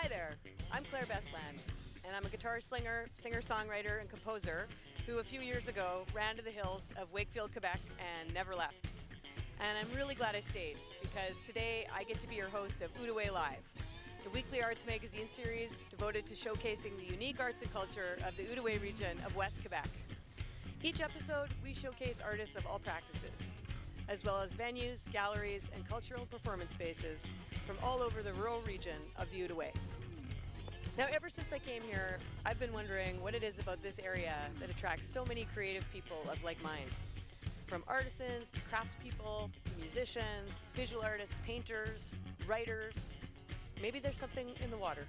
Hi there, I'm Claire Bestland, and I'm a guitar slinger, singer-songwriter, and composer who a few years ago ran to the hills of Wakefield, Quebec, and never left. And I'm really glad I stayed, because today I get to be your host of Outaouais Live, the weekly arts magazine series devoted to showcasing the unique arts and culture of the Outaouais region of West Quebec. Each episode, we showcase artists of all practices, as well as venues, galleries, and cultural performance spaces from all over the rural region of the Outaouais. Now, ever since I came here, I've been wondering what it is about this area that attracts so many creative people of like mind. From artisans to craftspeople, to musicians, visual artists, painters, writers. Maybe there's something in the water.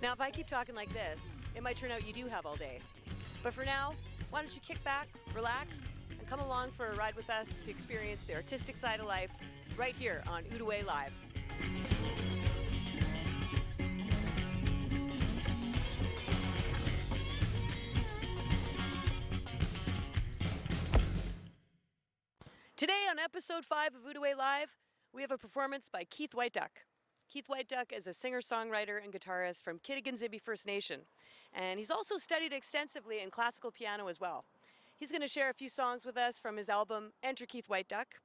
Now, if I keep talking like this, it might turn out you do have all day. But for now, why don't you kick back, relax, and come along for a ride with us to experience the artistic side of life right here on Outaouais Live. Today on episode 5 of Outaouais Live, we have a performance by Keith Whiteduck. Keith Whiteduck is a singer-songwriter and guitarist from Kitigan Zibi First Nation, and he's also studied extensively in classical piano as well. He's going to share a few songs with us from his album Enter Keith Whiteduck,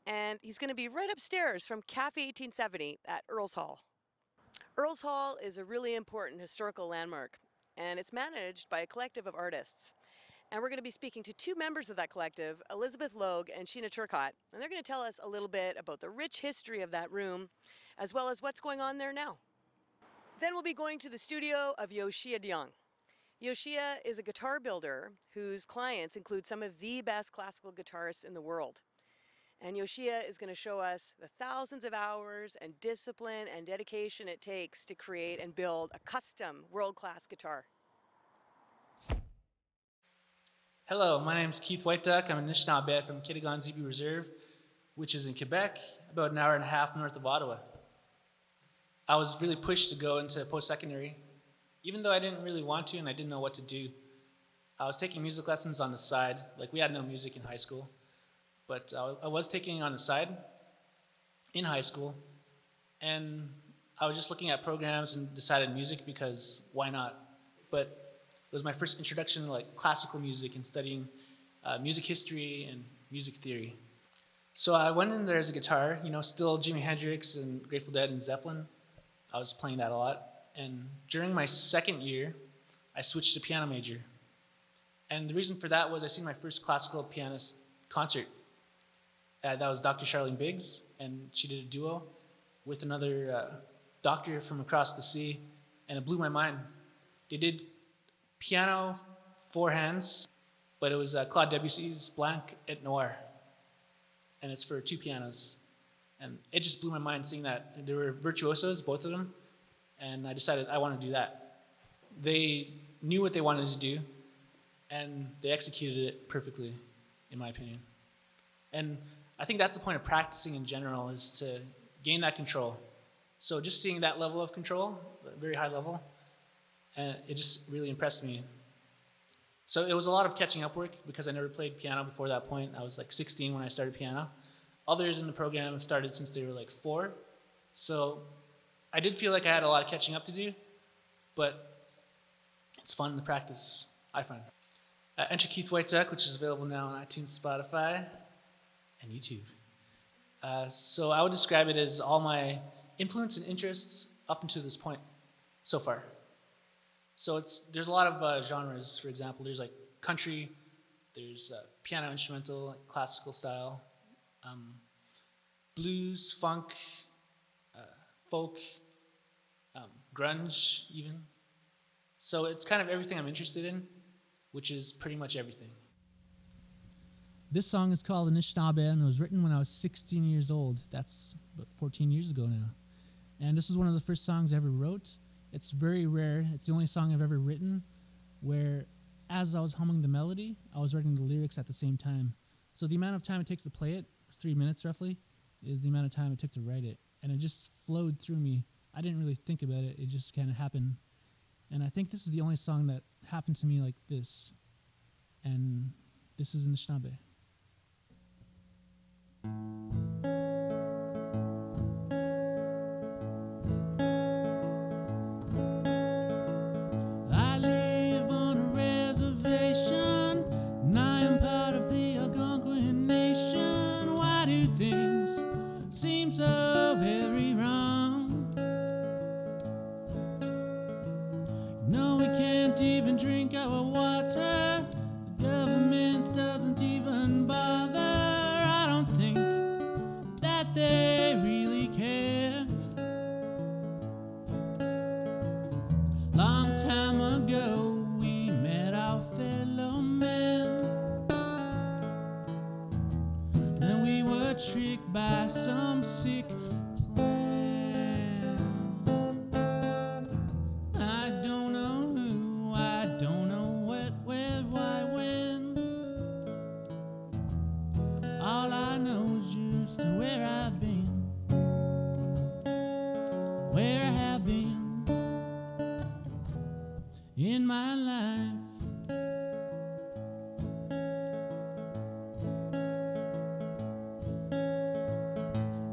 and he's going to be right upstairs from Cafe 1870 at Earle's Hall. Earle's Hall is a really important historical landmark, and it's managed by a collective of artists. And we're going to be speaking to two members of that collective, Elizabeth Logue and Sheena Turcotte, and they're going to tell us a little bit about the rich history of that room, as well as what's going on there now. Then we'll be going to the studio of Joshia De Jonge. Joshia is a guitar builder whose clients include some of the best classical guitarists in the world. And Joshia is going to show us the thousands of hours and discipline and dedication it takes to create and build a custom world-class guitar. Hello, my name is Keith Whiteduck. I'm a Anishinaabe from Kitigan Zibi Reserve, which is in Quebec, about an hour and a half north of Ottawa. I was really pushed to go into post-secondary, even though I didn't really want to and I didn't know what to do. I was taking music lessons on the side, like we had no music in high school, but I was taking it on the side in high school, and I was just looking at programs and decided music because why not? But it was my first introduction to like classical music and studying music history and music theory. So I went in there as a guitar, still Jimi Hendrix and Grateful Dead and Zeppelin. I was playing that a lot. And during my second year, I switched to piano major. And the reason for that was I seen my first classical pianist concert. That was Dr. Charlene Biggs, and she did a duo with another doctor from across the sea, and it blew my mind. They did piano, four hands, but it was Claude Debussy's Blanc et Noir, and it's for two pianos. And it just blew my mind seeing that. They were virtuosos, both of them, and I decided I want to do that. They knew what they wanted to do, and they executed it perfectly, in my opinion. And I think that's the point of practicing in general, is to gain that control. So just seeing that level of control, a very high level, and it just really impressed me. So it was a lot of catching up work because I never played piano before that point. I was like 16 when I started piano. Others in the program have started since they were like 4. So I did feel like I had a lot of catching up to do, but it's fun to practice, I find. Enter Keith Whiteduck, which is available now on iTunes, Spotify, and YouTube. So I would describe it as all my influence and interests up until this point so far. So there's a lot of genres. For example, there's like country, there's piano instrumental, like classical style, blues, funk, folk, grunge even. So it's kind of everything I'm interested in, which is pretty much everything. This song is called Anishinaabe, and it was written when I was 16 years old. That's about 14 years ago now. And this was one of the first songs I ever wrote. It's very rare. It's the only song I've ever written where, as I was humming the melody, I was writing the lyrics at the same time. So the amount of time it takes to play it, 3 minutes roughly, is the amount of time it took to write it. And it just flowed through me. I didn't really think about it. It just kind of happened. And I think this is the only song that happened to me like this. And this is Anishinaabe. can't even drink our water. The government doesn't even bother. I don't think that they really care. Long time ago we met our fellow men, and we were tricked by some sick plan. I don't know who, I don't know what, where, why, when. All I know is just where I've been, where I have been in my life.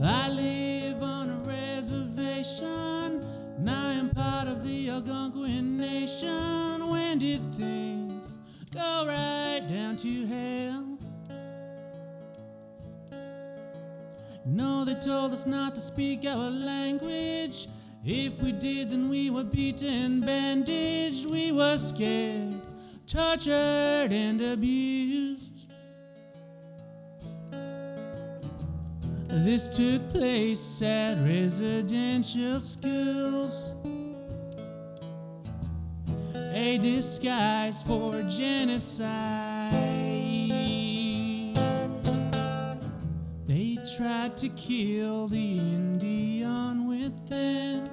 I live on a reservation, and I am part of the Algonquin nation. When did things go right down to hell? No, they told us not to speak our language. If we did, then we were beaten, bandaged. We were scared, tortured, and abused. This took place at residential schools, a disguise for genocide. They tried to kill the Indian within.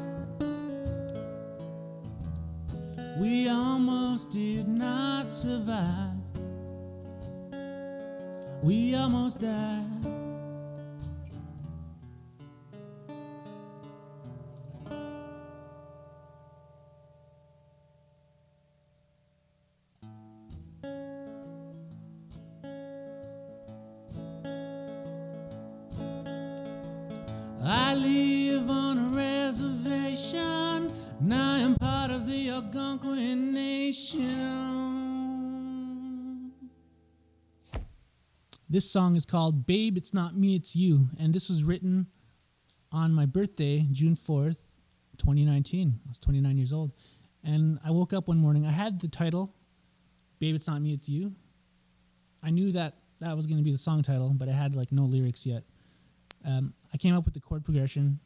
We almost did not survive. We almost died. I live on a reservation, and I am part of the Algonquin nation. This song is called Babe, It's Not Me, It's You, and this was written on my birthday, June 4th, 2019. I was 29 years old, and I woke up one morning. I had the title, Babe, It's Not Me, It's You. I knew that was going to be the song title, but I had like no lyrics yet. I came up with the chord progression,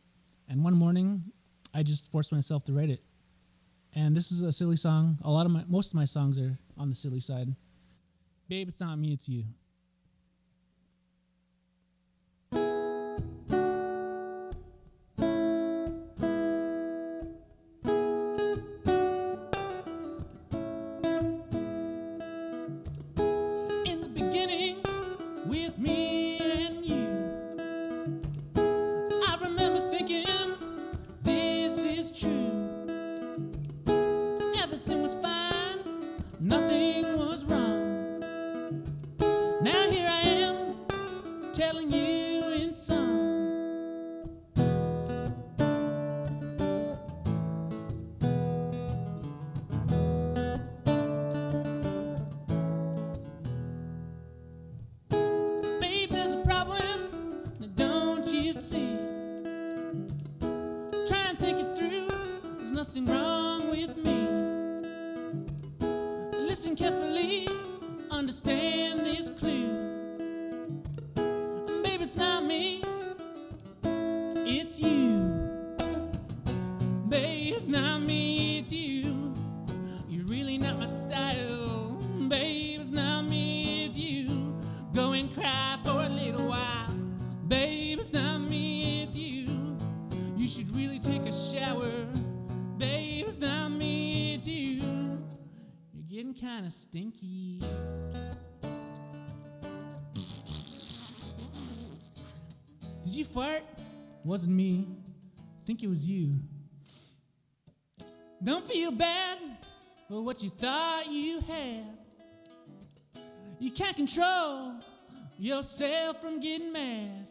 and one morning I just forced myself to write it. And this is a silly song. Most of my songs are on the silly side. Babe, it's not me, it's you. In the beginning, with me and you, I remember thinking, this is true. Everything was fine, nothing was wrong. Now here I am, telling you in song. Babe, there's a problem, now don't you see? Try and think it through, there's nothing wrong with me. Listen carefully, understand this clue. Baby, it's not me, it's you. Babe, it's not me, it's you. You're really not my style. Babe, it's not me, it's you. Go and cry for a little while. Babe, it's not me, it's you. You should really take a shower. Babe, it's not me, it's you. You're getting kind of stinky. Did you fart? Wasn't me. Think it was you. Don't feel bad for what you thought you had. You can't control yourself from getting mad.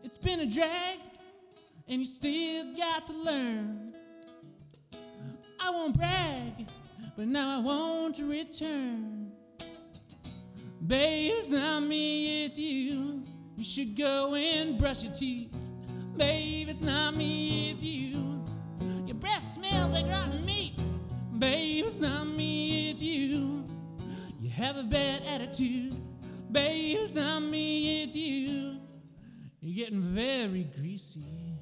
It's been a drag, and you still got to learn. I won't brag, but now I won't return. Babe, it's not me, it's you. You should go and brush your teeth. Babe, it's not me, it's you. Your breath smells like rotten meat. Babe, it's not me, it's you. You have a bad attitude. Babe, it's not me, it's you. You're getting very greasy.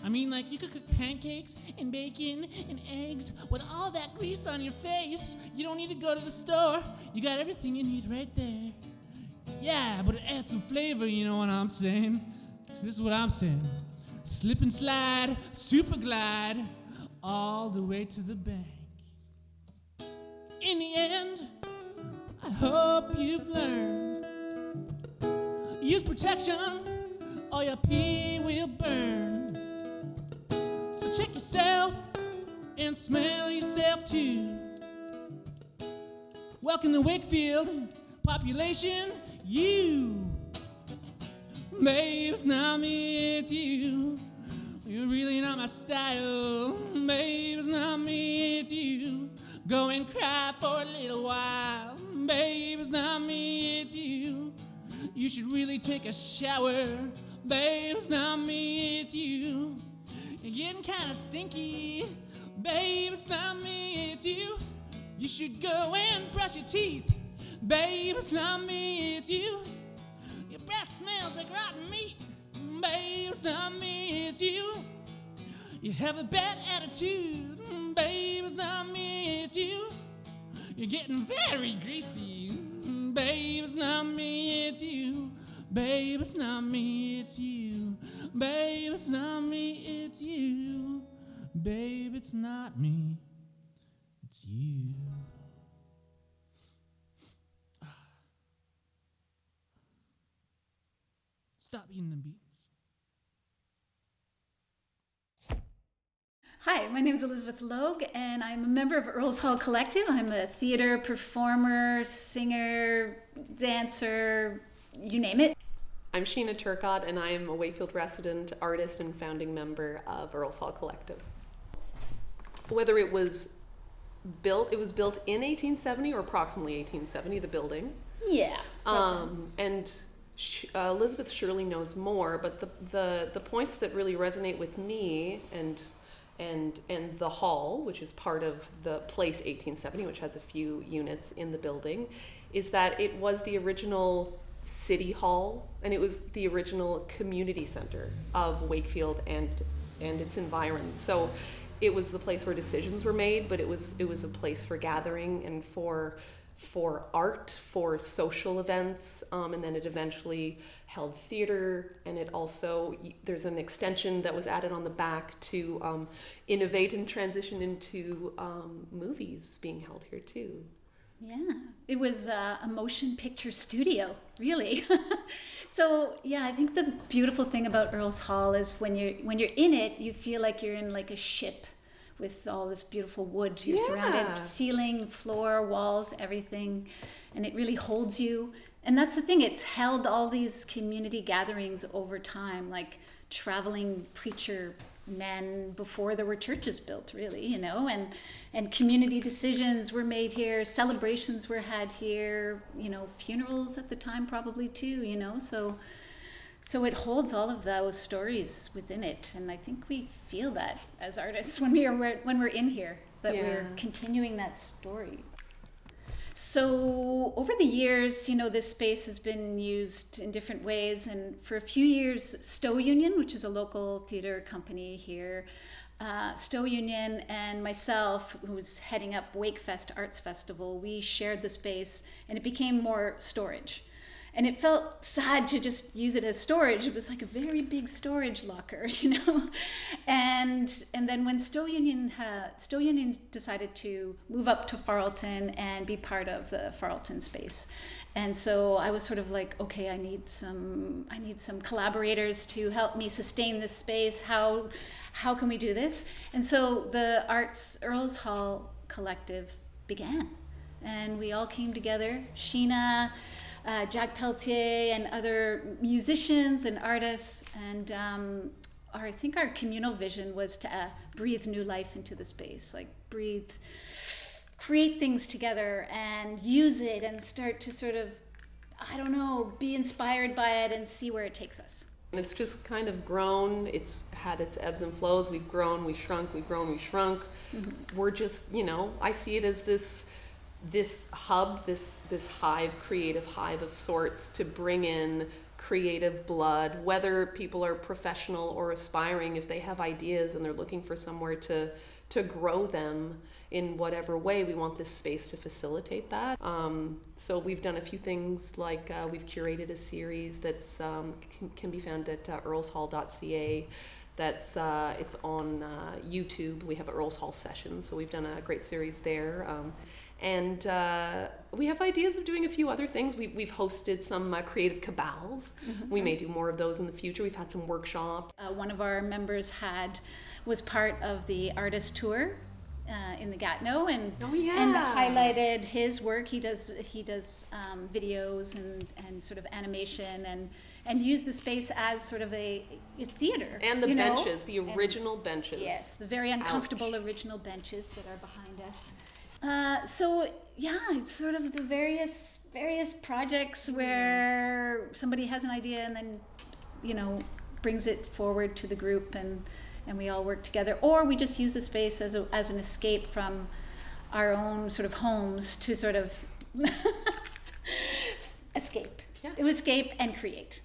I mean, like, you could cook pancakes and bacon and eggs with all that grease on your face. You don't need to go to the store. You got everything you need right there. Yeah, but it adds some flavor, you know what I'm saying? This is what I'm saying. Slip and slide, super glide, all the way to the bank. In the end, I hope you've learned. Use protection or your pee will burn. So check yourself and smell yourself too. Welcome to Wakefield, population you. Babe, it's not me, it's you. You're really not my style. Babe, it's not me, it's you. Go and cry for a little while. Babe, it's not me, it's you. You should really take a shower. Babe, it's not me, it's you. You're getting kind of stinky. Babe, it's not me, it's you. You should go and brush your teeth. Babe, it's not me, it's you. Your breath smells like rotten meat. Babe, it's not me, it's you. You have a bad attitude. Babe, it's not me, it's you. You're getting very greasy. Babe, it's not me, it's you. Babe, it's not me, it's you. Babe, it's not me, it's you. Babe, it's not me, it's you. Stop eating them beans. Hi, my name is Elizabeth Logue, and I'm a member of Earle's Hall Collective. I'm a theater performer, singer, dancer, you name it. I'm Sheena Turcotte, and I am a Wakefield resident, artist, and founding member of Earle's Hall Collective. Whether it was built in 1870 or approximately 1870, the building. Yeah. And Elizabeth surely knows more, but the points that really resonate with me and the hall, which is part of the place 1870, which has a few units in the building, is that it was the original city hall, and it was the original community center of Wakefield and its environs. So it was the place where decisions were made, but it was a place for gathering and for art, for social events, and then it eventually held theater, and it also, there's an extension that was added on the back to innovate and transition into movies being held here too. Yeah, it was a motion picture studio, really. So yeah, I think the beautiful thing about Earle's Hall is when you're in it, you feel like you're in like a ship with all this beautiful wood. You're surrounded, ceiling, floor, walls, everything, and it really holds you. And that's the thing, it's held all these community gatherings over time, like traveling preacher men before there were churches built, really, you know, and community decisions were made here, celebrations were had here, you know, funerals at the time probably too, you know, so it holds all of those stories within it, and I think we feel that as artists when we're in here, that we're continuing that story. So over the years, you know, this space has been used in different ways, and for a few years, Stowe Union, which is a local theater company here, Stowe Union and myself, who was heading up Wakefest Arts Festival, we shared the space, and it became more storage. And it felt sad to just use it as storage. It was like a very big storage locker, you know. And then when Stowe Union decided to move up to Farleton and be part of the Farleton space. And so I was sort of like, okay, I need some collaborators to help me sustain this space. How can we do this? And so the Earle's Hall Collective began, and we all came together. Sheena, Jack Pelletier, and other musicians and artists, and I think our communal vision was to breathe new life into the space, like create things together and use it and start to sort of, I don't know, be inspired by it and see where it takes us. And it's just kind of grown. It's had its ebbs and flows. We've grown, we've shrunk, we've grown, we've shrunk. Mm-hmm. We're just, I see it as this hub, this hive, creative hive of sorts to bring in creative blood, whether people are professional or aspiring, if they have ideas and they're looking for somewhere to grow them in whatever way, we want this space to facilitate that. So we've done a few things, like we've curated a series that's can be found at earleshall.ca. That's it's on YouTube. We have Earle's Hall sessions, so we've done a great series there. And we have ideas of doing a few other things. We've hosted some creative cabals. Mm-hmm. We may do more of those in the future. We've had some workshops. One of our members was part of the artist tour in the Gatineau, and highlighted his work. He does videos and sort of animation and used the space as sort of a theater. And the benches, the original benches. Yes, the very uncomfortable original benches that are behind us. So yeah, it's sort of the various projects where somebody has an idea and then, brings it forward to the group and we all work together, or we just use the space as an escape from our own sort of homes to sort of escape. Yeah. Escape and create.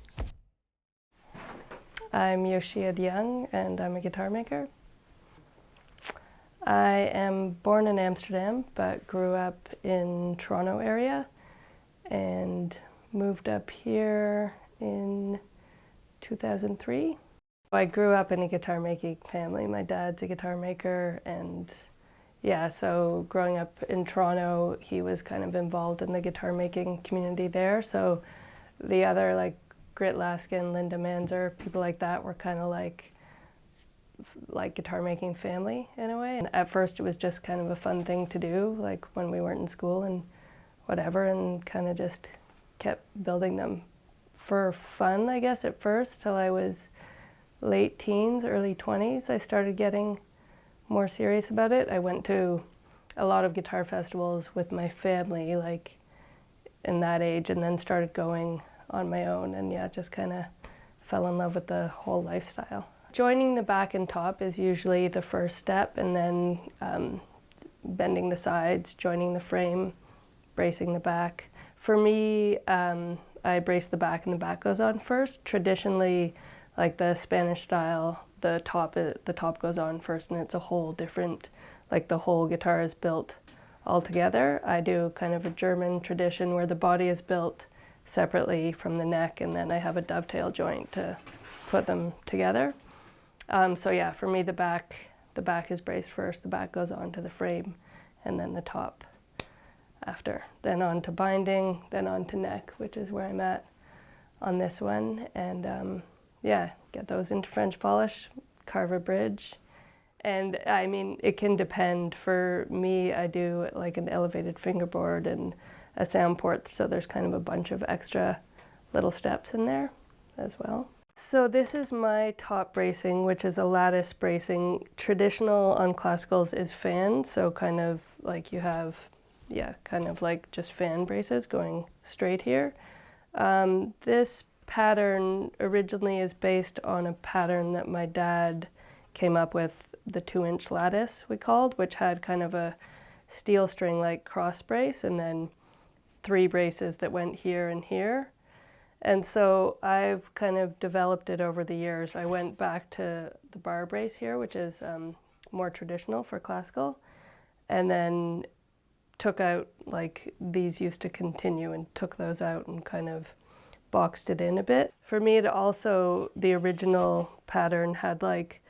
I'm Joshia De Jonge and I'm a guitar maker. I am born in Amsterdam but grew up in Toronto area and moved up here in 2003. I grew up in a guitar making family. My dad's a guitar maker, and so growing up in Toronto, he was kind of involved in the guitar making community there. So the other, like Grit Laskin, Linda Manzer, people like that were kind of like guitar making family in a way. And at first it was just kind of a fun thing to do, like when we weren't in school and whatever, and kind of just kept building them for fun, I guess, at first, till I was late teens, early 20s. I started getting more serious about it. I went to a lot of guitar festivals with my family, like in that age, and then started going on my own, and just kind of fell in love with the whole lifestyle. Joining the back and top is usually the first step, and then bending the sides, joining the frame, bracing the back. For me, I brace the back and the back goes on first. Traditionally, like the Spanish style, the top goes on first, and it's a whole different, like the whole guitar is built all together. I do kind of a German tradition where the body is built separately from the neck, and then I have a dovetail joint to put them together. For me, the back is braced first, the back goes on to the frame, and then the top after. Then on to binding, then on to neck, which is where I'm at on this one, and get those into French polish, carve a bridge. And I mean, it can depend. For me, I do like an elevated fingerboard and a sound port, so there's kind of a bunch of extra little steps in there as well. So this is my top bracing, which is a lattice bracing. Traditional on classicals is fan, so kind of like you have, kind of like just fan braces going straight here. This pattern originally is based on a pattern that my dad came up with, the 2-inch lattice we called, which had kind of a steel string like cross brace and then 3 braces that went here and here. And so I've kind of developed it over the years. I went back to the bar brace here, which is more traditional for classical, and then took out, like these used to continue, and took those out and kind of boxed it in a bit. For me, it also, the original pattern had like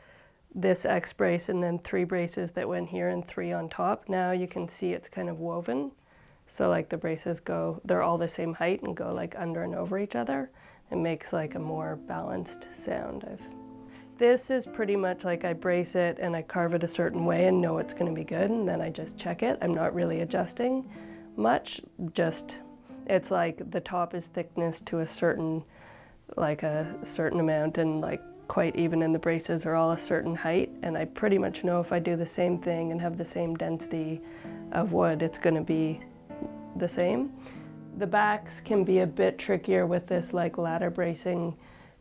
this X brace and then 3 braces that went here and 3 on top. Now you can see it's kind of woven. So like the braces go, they're all the same height and go like under and over each other. It makes like a more balanced sound. This is pretty much like I brace it and I carve it a certain way and know it's gonna be good, and then I just check it. I'm not really adjusting much, just it's like the top is thickness to a certain amount, and like quite even, and the braces are all a certain height, and I pretty much know if I do the same thing and have the same density of wood, it's gonna be the same. The backs can be a bit trickier with this like ladder bracing.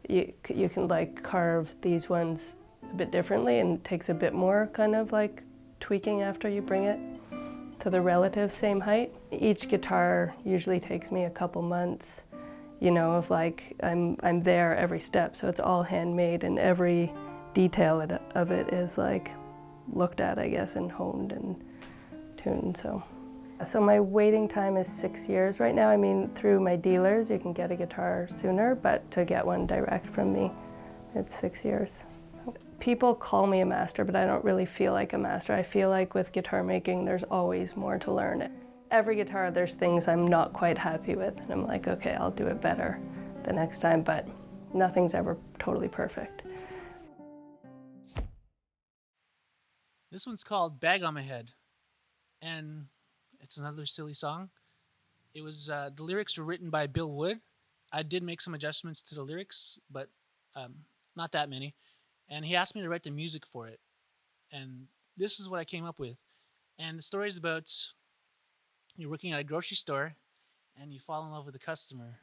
you can like carve these ones a bit differently, and it takes a bit more kind of like tweaking after you bring it to the relative same height. Each guitar usually takes me a couple months, you know, of like I'm there every step, so it's all handmade and every detail of it is like looked at, I guess, and honed and tuned. So my waiting time is 6 years right now. I mean, through my dealers you can get a guitar sooner, but to get one direct from me, it's 6 years. People call me a master, but I don't really feel like a master. I feel like with guitar making, there's always more to learn. Every guitar, there's things I'm not quite happy with, and I'm like, okay, I'll do it better the next time, but nothing's ever totally perfect. This one's called Bag on My Head, and it's another silly song. It was, the lyrics were written by Bill Wood. I did make some adjustments to the lyrics, but not that many. And he asked me to write the music for it. And this is what I came up with. And the story is about you're working at a grocery store and you fall in love with a customer.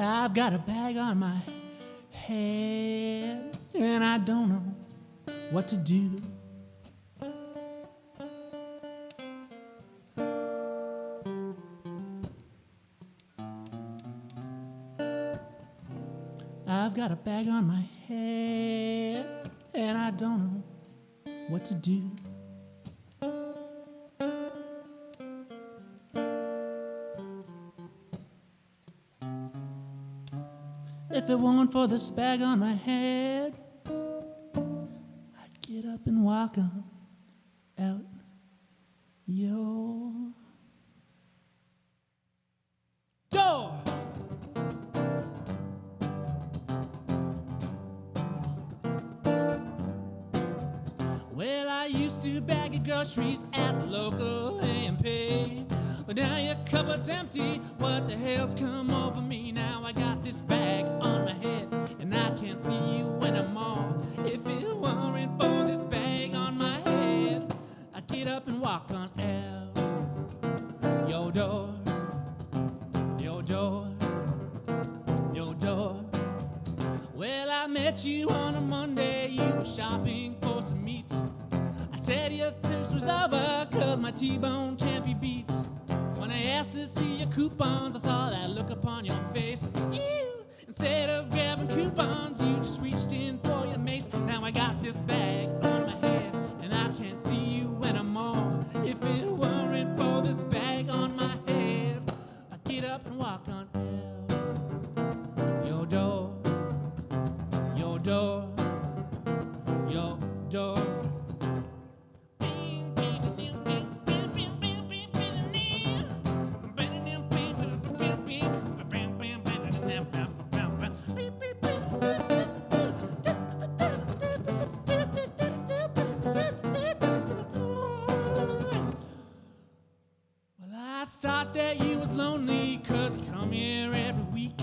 I've got a bag on my head and I don't know what to do. I've got a bag on my head and I don't know what to do. If it weren't for this bag on my head, I'd get up and walk on out your door. Well, I used to bag your groceries at the local A&P, but now your cupboard's empty. What the hell's come over me? Now I got this bag on my head and I can't see you anymore. If it weren't for this bag on my head, I'd get up and walk on out your door, your door, your door. Well, I met you on a Monday, you were shopping for some meat. I said your thirst was over, cause my T-bone can't be beat. When I asked to see your coupons, I saw that look upon your face. Ew! Instead of grabbing coupons, you just reached in for your mace. Now I got this bag on my head, and I can't see you anymore. If it weren't for this bag on my head, I'd get up and walk on out your door, your door, your door. Thought that you was lonely cause you come here every week,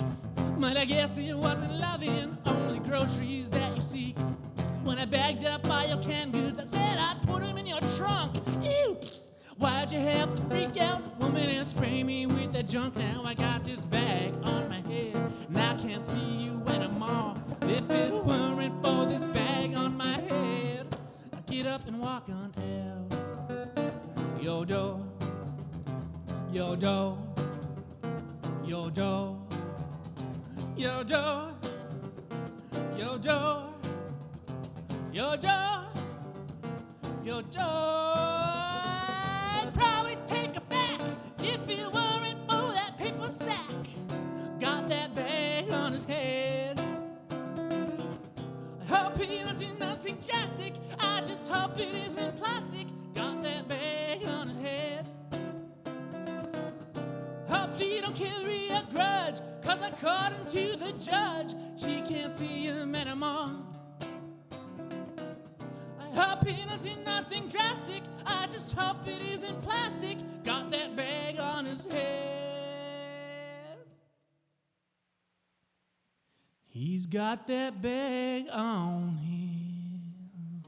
but I guess it wasn't loving, only groceries that you seek. When I bagged up all your canned goods, I said I'd put them in your trunk. Ew! Why'd you have to freak out, woman, and spray me with that junk? Now I got this bag on my head and I can't see you anymore. If it weren't for this bag on my head, I'd get up and walk on out your door, your door, your door, your door, your door, your door, your door. I'd probably take it back if it weren't for that paper sack. Got that bag on his head. I hope he don't do nothing drastic. I just hope it isn't plastic. Got that bag on his head. Hope she don't carry a grudge, cause according to the judge, she can't see him anymore. I hope he don't do nothing drastic. I just hope it isn't plastic. Got that bag on his head. He's got that bag on him.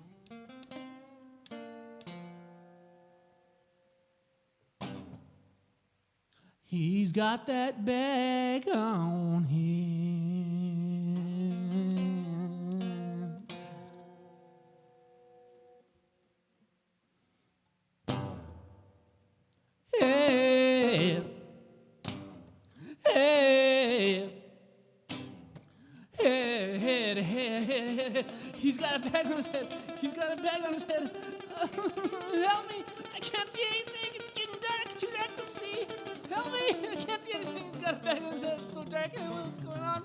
He's got that bag on him. Hey, hey, hey, hey, hey. He's got a bag on his head. He's got a bag on his head. Help me! I can't see anything. It's getting dark. Too dark to see. Help me! I can't see anything. He's got a bag on his head. It's so dark. I don't know what's going on.